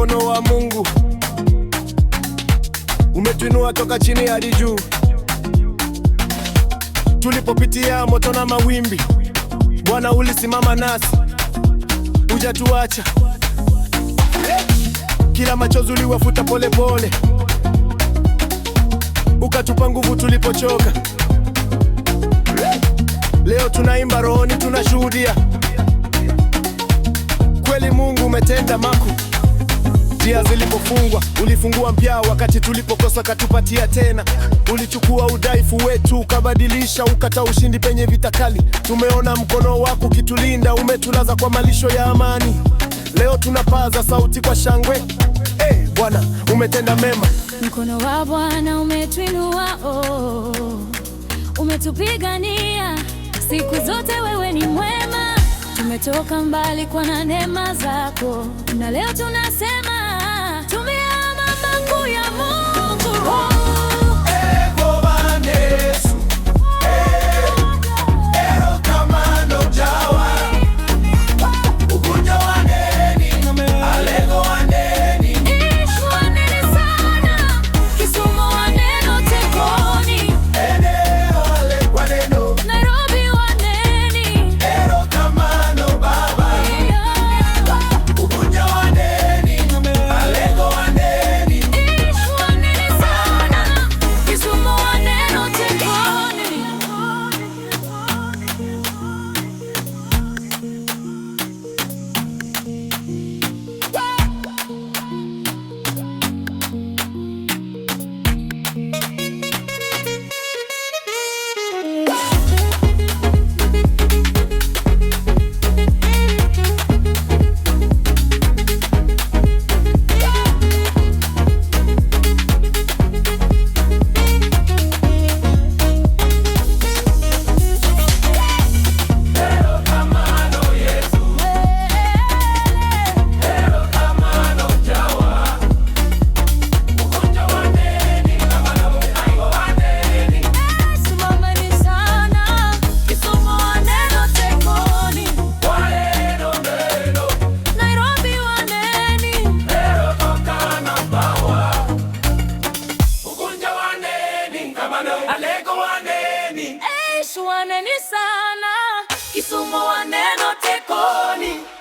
mkono wa Mungu umetuinua toka chini hadi juu. Tulipopitia moto na mawimbi, Bwana ulisimama nasi, hujatuacha. Kila machozi uliwafuta pole pole, ukatupa nguvu tulipochoka. Leo tunaimba rohoni, tunashuhudia kweli Mungu umetenda makuu. Njia zilipofungwa ulifungua mpya, wakati tulipokosa katupatia tena. Ulichukua udhaifu wetu ukabadilisha, ukata ushindi penye vita kali. Tumeona mkono wako ukitulinda, umetulaza kwa malisho ya amani. Leo tunapaza sauti kwa shangwe, Bwana umetenda mema. Mkono wa Bwana umetuinua, umetupigania siku zote, wewe ni mwema. Tumetoka mbali kwa neema zako, na leo tunasema tumeama makuu ya Mungu. Waneni sana, Kisumu waneno tekoni.